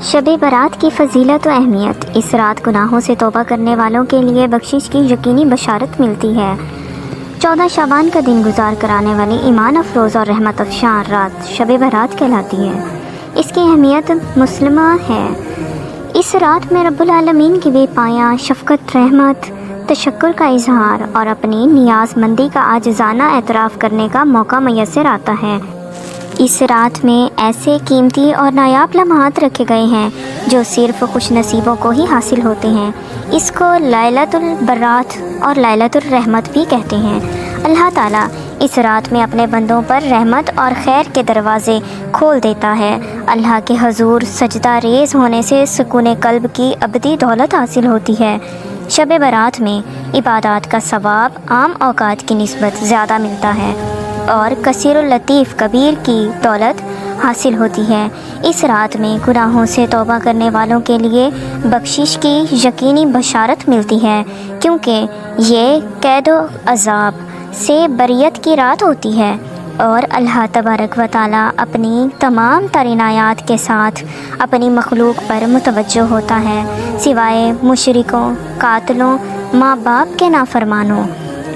شب برات کی فضیلت و اہمیت۔ اس رات گناہوں سے توبہ کرنے والوں کے لیے بخشش کی یقینی بشارت ملتی ہے۔ 14 شعبان کا دن گزار کر آنے والی ایمان افروز اور رحمت افشاں رات شب برات کہلاتی ہے۔ اس کی اہمیت مسلمہ ہے۔ اس رات میں رب العالمین کی بے پایاں شفقت، رحمت، تشکر کا اظہار اور اپنی نیاز مندی کا عاجزانہ اعتراف کرنے کا موقع میسر آتا ہے۔ اس رات میں ایسے قیمتی اور نایاب لمحات رکھے گئے ہیں جو صرف خوش نصیبوں کو ہی حاصل ہوتے ہیں۔ اس کو لیلۃ البرات اور لیلۃ الرحمت بھی کہتے ہیں۔ اللہ تعالیٰ اس رات میں اپنے بندوں پر رحمت اور خیر کے دروازے کھول دیتا ہے۔ اللہ کے حضور سجدہ ریز ہونے سے سکون قلب کی ابدی دولت حاصل ہوتی ہے۔ شب برات میں عبادات کا ثواب عام اوقات کی نسبت زیادہ ملتا ہے اور کثیر اللطیف کبیر کی دولت حاصل ہوتی ہے۔ اس رات میں گناہوں سے توبہ کرنے والوں کے لیے بخشش کی یقینی بشارت ملتی ہے، کیونکہ یہ قید و عذاب سے بریت کی رات ہوتی ہے اور اللہ تبارک و تعالیٰ اپنی تمام تر عنایات کے ساتھ اپنی مخلوق پر متوجہ ہوتا ہے، سوائے مشرکوں، قاتلوں، ماں باپ کے نافرمانوں،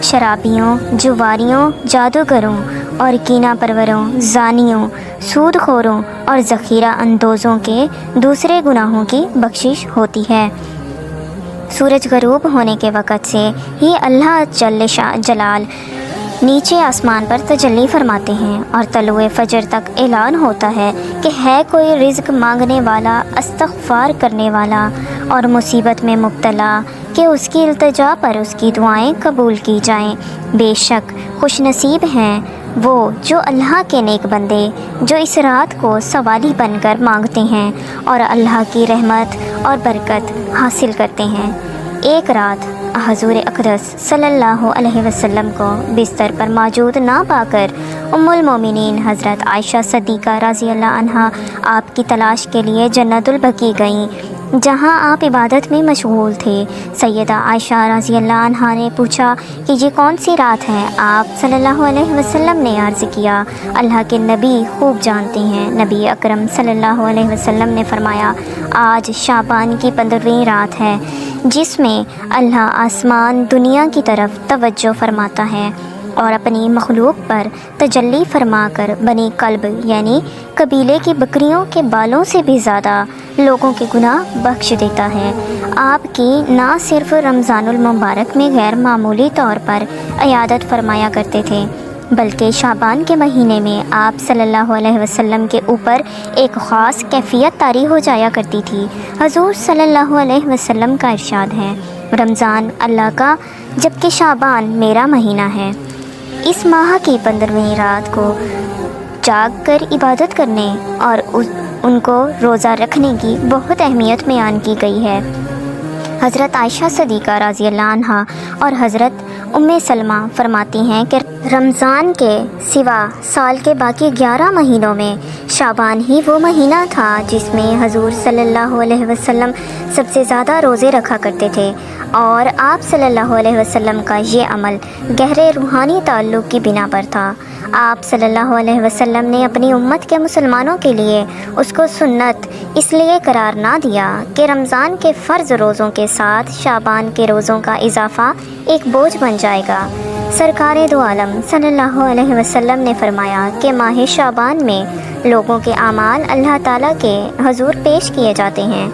شرابیوں، جواریوں، جادوگروں اور کینہ پروروں، زانیوں، سود خوروں اور ذخیرہ اندوزوں کے دوسرے گناہوں کی بخشش ہوتی ہے۔ سورج غروب ہونے کے وقت سے ہی اللہ جل جلال نیچے آسمان پر تجلی فرماتے ہیں اور طلوع فجر تک اعلان ہوتا ہے کہ ہے کوئی رزق مانگنے والا، استغفار کرنے والا اور مصیبت میں مبتلا کہ اس کی التجا پر اس کی دعائیں قبول کی جائیں۔ بے شک خوش نصیب ہیں وہ جو اللہ کے نیک بندے جو اس رات کو سوالی بن کر مانگتے ہیں اور اللہ کی رحمت اور برکت حاصل کرتے ہیں۔ ایک رات حضور اقدس صلی اللہ علیہ وسلم کو بستر پر موجود نہ پا کر ام المومنین حضرت عائشہ صدیقہ رضی اللہ عنہا آپ کی تلاش کے لیے جنت البقیع گئیں، جہاں آپ عبادت میں مشغول تھے۔ سیدہ عائشہ رضی اللہ عنہا نے پوچھا کہ یہ کون سی رات ہے؟ آپ صلی اللہ علیہ وسلم نے عرض کیا، اللہ کے نبی خوب جانتے ہیں۔ نبی اکرم صلی اللہ علیہ وسلم نے فرمایا، آج شعبان کی 15ویں رات ہے جس میں اللہ آسمان دنیا کی طرف توجہ فرماتا ہے اور اپنی مخلوق پر تجلی فرما کر بنی کلب یعنی قبیلے کی بکریوں کے بالوں سے بھی زیادہ لوگوں کے گناہ بخش دیتا ہے۔ آپ کی نہ صرف رمضان المبارک میں غیر معمولی طور پر عیادت فرمایا کرتے تھے، بلکہ شعبان کے مہینے میں آپ صلی اللہ علیہ وسلم کے اوپر ایک خاص کیفیت طاری ہو جایا کرتی تھی۔ حضور صلی اللہ علیہ وسلم کا ارشاد ہے، رمضان اللہ کا جبکہ شعبان میرا مہینہ ہے۔ اس ماہ کی 15ویں رات کو جاگ کر عبادت کرنے اور ان کو روزہ رکھنے کی بہت اہمیت بیان کی گئی ہے۔ حضرت عائشہ صدیقہ رضی اللہ عنہا اور حضرت ام سلمہ فرماتی ہیں کہ رمضان کے سوا سال کے باقی 11 مہینوں میں شعبان ہی وہ مہینہ تھا جس میں حضور صلی اللہ علیہ وسلم سب سے زیادہ روزے رکھا کرتے تھے، اور آپ صلی اللہ علیہ وسلم کا یہ عمل گہرے روحانی تعلق کی بنا پر تھا۔ آپ صلی اللہ علیہ وسلم نے اپنی امت کے مسلمانوں کے لیے اس کو سنت اس لیے قرار نہ دیا کہ رمضان کے فرض روزوں کے ساتھ شعبان کے روزوں کا اضافہ ایک بوجھ بن جائے گا۔ سرکار دو عالم صلی اللہ علیہ وسلم نے فرمایا کہ ماہ شعبان میں لوگوں کے اعمال اللہ تعالیٰ کے حضور پیش کیے جاتے ہیں۔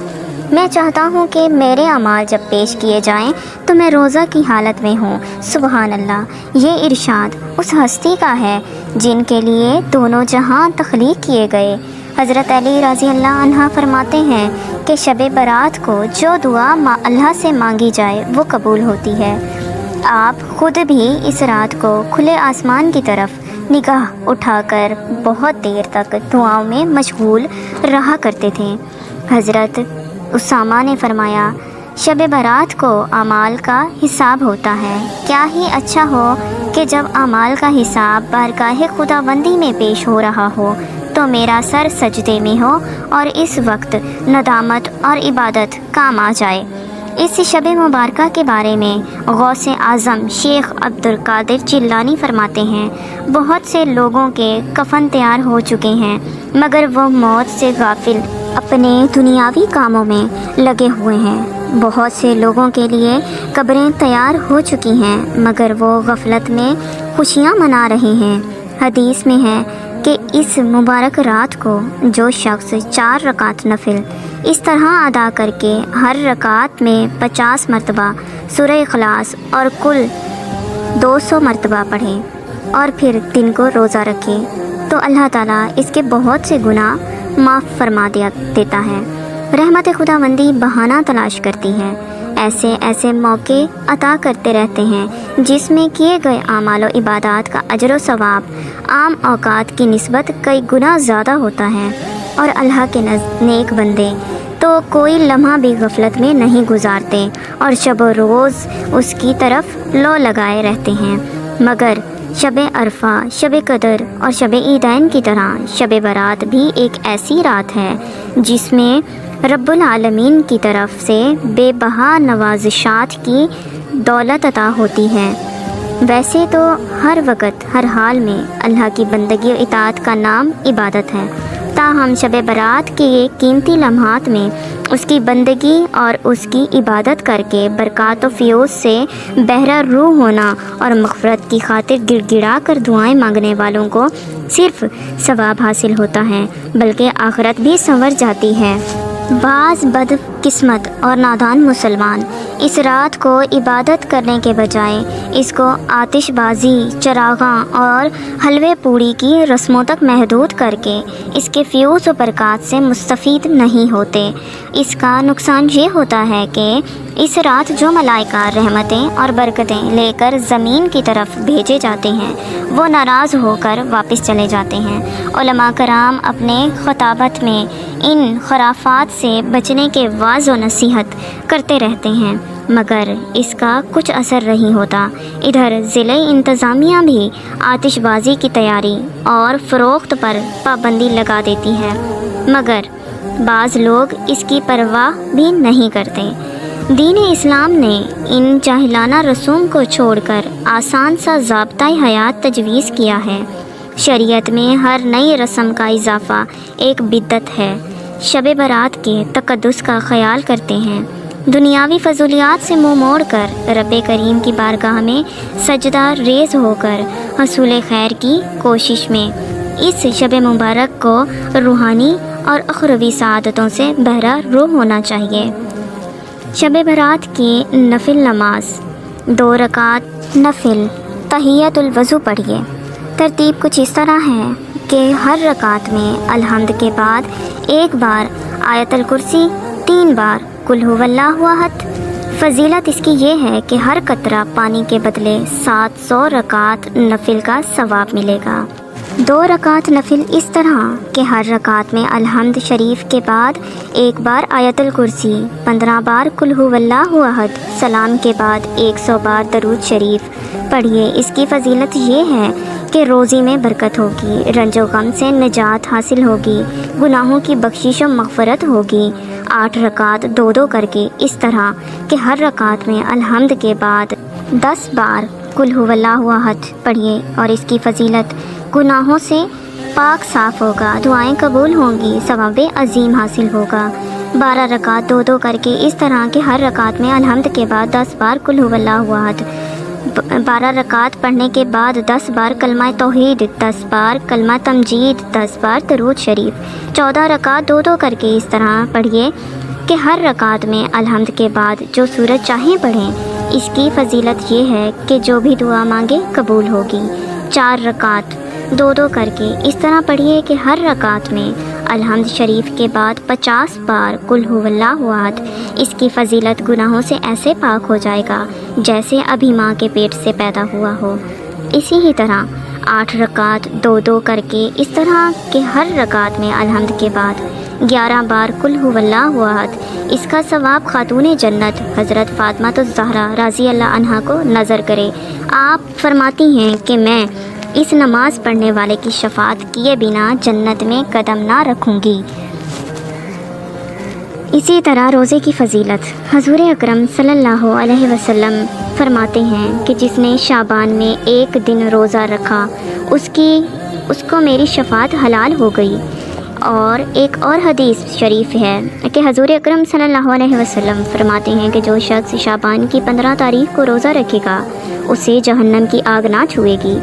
میں چاہتا ہوں کہ میرے اعمال جب پیش کیے جائیں تو میں روزہ کی حالت میں ہوں۔ سبحان اللہ، یہ ارشاد اس ہستی کا ہے جن کے لیے دونوں جہاں تخلیق کیے گئے۔ حضرت علی رضی اللہ عنہ فرماتے ہیں کہ شب برات کو جو دعا اللہ سے مانگی جائے وہ قبول ہوتی ہے۔ آپ خود بھی اس رات کو کھلے آسمان کی طرف نگاہ اٹھا کر بہت دیر تک دعاؤں میں مشغول رہا کرتے تھے۔ حضرت اسامہ نے فرمایا، شب برات کو اعمال کا حساب ہوتا ہے۔ کیا ہی اچھا ہو کہ جب اعمال کا حساب بارگاہ خداوندی میں پیش ہو رہا ہو تو میرا سر سجدے میں ہو اور اس وقت ندامت اور عبادت کام آ جائے۔ اس شب مبارکہ کے بارے میں غوث اعظم شیخ عبد القادر جیلانی فرماتے ہیں، بہت سے لوگوں کے کفن تیار ہو چکے ہیں مگر وہ موت سے غافل اپنے دنیاوی کاموں میں لگے ہوئے ہیں۔ بہت سے لوگوں کے لیے قبریں تیار ہو چکی ہیں مگر وہ غفلت میں خوشیاں منا رہے ہیں۔ حدیث میں ہے کہ اس مبارک رات کو جو شخص 4 رکعت نفل اس طرح ادا کر کے ہر رکعت میں 50 مرتبہ سورہ اخلاص اور کل 200 مرتبہ پڑھے اور پھر دن کو روزہ رکھے تو اللہ تعالیٰ اس کے بہت سے گناہ معاف فرما دیتا ہے۔ رحمت خداوندی بہانہ تلاش کرتی ہے، ایسے موقع عطا کرتے رہتے ہیں جس میں کیے گئے اعمال و عبادات کا اجر و ثواب عام اوقات کی نسبت کئی گنا زیادہ ہوتا ہے، اور اللہ کے نیک بندے تو کوئی لمحہ بھی غفلت میں نہیں گزارتے اور شب و روز اس کی طرف لو لگائے رہتے ہیں۔ مگر شب عرفہ، شب قدر اور شب عیدین کی طرح شب برات بھی ایک ایسی رات ہے جس میں رب العالمین کی طرف سے بے بہا نوازشات کی دولت عطا ہوتی ہے۔ ویسے تو ہر وقت ہر حال میں اللہ کی بندگی و اطاعت کا نام عبادت ہے، تاہم شب برات کے قیمتی لمحات میں اس کی بندگی اور اس کی عبادت کر کے برکات و فیوز سے بہرہ روح ہونا اور مغفرت کی خاطر گڑ گڑا کر دعائیں مانگنے والوں کو صرف ثواب حاصل ہوتا ہے بلکہ آخرت بھی سنور جاتی ہے۔ بعض بد قسمت اور نادان مسلمان اس رات کو عبادت کرنے کے بجائے اس کو آتش بازی، چراغاں اور حلوے پوڑی کی رسموں تک محدود کر کے اس کے فیوز و برکات سے مستفید نہیں ہوتے۔ اس کا نقصان یہ ہوتا ہے کہ اس رات جو ملائکہ رحمتیں اور برکتیں لے کر زمین کی طرف بھیجے جاتے ہیں وہ ناراض ہو کر واپس چلے جاتے ہیں۔ علماء کرام اپنے خطابت میں ان خرافات سے بچنے کے وعظ و نصیحت کرتے رہتے ہیں مگر اس کا کچھ اثر نہیں ہوتا۔ ادھر ضلع انتظامیہ بھی آتش بازی کی تیاری اور فروخت پر پابندی لگا دیتی ہے مگر بعض لوگ اس کی پرواہ بھی نہیں کرتے۔ دین اسلام نے ان جاہلانہ رسوم کو چھوڑ کر آسان سا ضابطۂ حیات تجویز کیا ہے۔ شریعت میں ہر نئی رسم کا اضافہ ایک بدعت ہے۔ شب برات کے تقدس کا خیال کرتے ہیں، دنیاوی فضولیات سے منہ موڑ کر رب کریم کی بارگاہ میں سجدہ ریز ہو کر حصول خیر کی کوشش میں اس شب مبارک کو روحانی اور اخروی سعادتوں سے بہرہ روح ہونا چاہیے۔ شب برات کی نفل نماز 2 رکعت نفل تحیۃ الوضو پڑھیے۔ ترتیب کچھ اس طرح ہے کہ ہر رکعت میں الحمد کے بعد 1 بار آیت الکرسی، 3 بار قل ھو اللہ احد۔ فضیلت اس کی یہ ہے کہ ہر قطرہ پانی کے بدلے 700 رکعت نفل کا ثواب ملے گا۔ 2 رکعت نفل اس طرح کہ ہر رکعت میں الحمد شریف کے بعد 1 بار آیت الکرسی، 15 بار قل ھو اللہ احد، سلام کے بعد 100 بار درود شریف پڑھیے۔ اس کی فضیلت یہ ہے کہ روزی میں برکت ہوگی، رنج و غم سے نجات حاصل ہوگی، گناہوں کی بخشش و مغفرت ہوگی۔ 8 رکعت 2 کر کے اس طرح کہ ہر رکعت میں الحمد کے بعد 10 بار قل ھو اللہ احد پڑھیے، اور اس کی فضیلت گناہوں سے پاک صاف ہوگا، دعائیں قبول ہوں گی، ثواب عظیم حاصل ہوگا۔ 12 رکعت 2 کر کے اس طرح کہ ہر رکعت میں الحمد کے بعد 10 بار قل ھو اللہ احد، 12 رکعت پڑھنے کے بعد 10 بار کلمہ توحید، 10 بار کلمہ تمجید، 10 بار درود شریف۔ 14 رکعت 2 کر کے اس طرح پڑھیے کہ ہر رکعت میں الحمد کے بعد جو سورت چاہیں پڑھیں۔ اس کی فضیلت یہ ہے کہ جو بھی دعا مانگے قبول ہوگی۔ 4 رکعت 2 کر کے اس طرح پڑھیے کہ ہر رکعت میں الحمد شریف کے بعد 50 بار قل ھو اللہ احد۔ اس کی فضیلت گناہوں سے ایسے پاک ہو جائے گا جیسے ابھی ماں کے پیٹ سے پیدا ہوا ہو۔ اسی ہی طرح 8 رکعت 2 کر کے اس طرح کہ ہر رکعت میں الحمد کے بعد 11 بار قل ھو اللہ احد۔ اس کا ثواب خاتون جنت حضرت فاطمہ الزہرا رضی اللہ عنہا کو نظر کرے۔ آپ فرماتی ہیں کہ میں اس نماز پڑھنے والے کی شفاعت کیے بنا جنت میں قدم نہ رکھوں گی۔ اسی طرح روزے کی فضیلت، حضور اکرم صلی اللہ علیہ وسلم فرماتے ہیں کہ جس نے شعبان میں 1 دن روزہ رکھا اس کو میری شفاعت حلال ہو گئی۔ اور ایک اور حدیث شریف ہے کہ حضور اکرم صلی اللہ علیہ وسلم فرماتے ہیں کہ جو شخص شعبان کی 15 تاریخ کو روزہ رکھے گا اسے جہنم کی آگ نہ چھوئے گی۔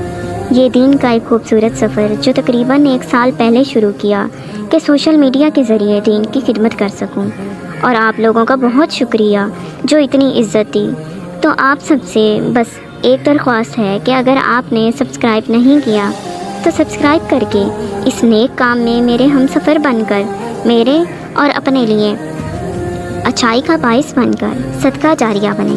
یہ دین کا ایک خوبصورت سفر جو تقریباً 1 سال پہلے شروع کیا کہ سوشل میڈیا کے ذریعے دین کی خدمت کر سکوں، اور آپ لوگوں کا بہت شکریہ جو اتنی عزت دی۔ تو آپ سب سے بس ایک درخواست ہے کہ اگر آپ نے سبسکرائب نہیں کیا تو سبسکرائب کر کے اس نیک کام میں میرے ہم سفر بن کر، میرے اور اپنے لیے اچھائی کا باعث بن کر صدقہ جاریہ بنیں۔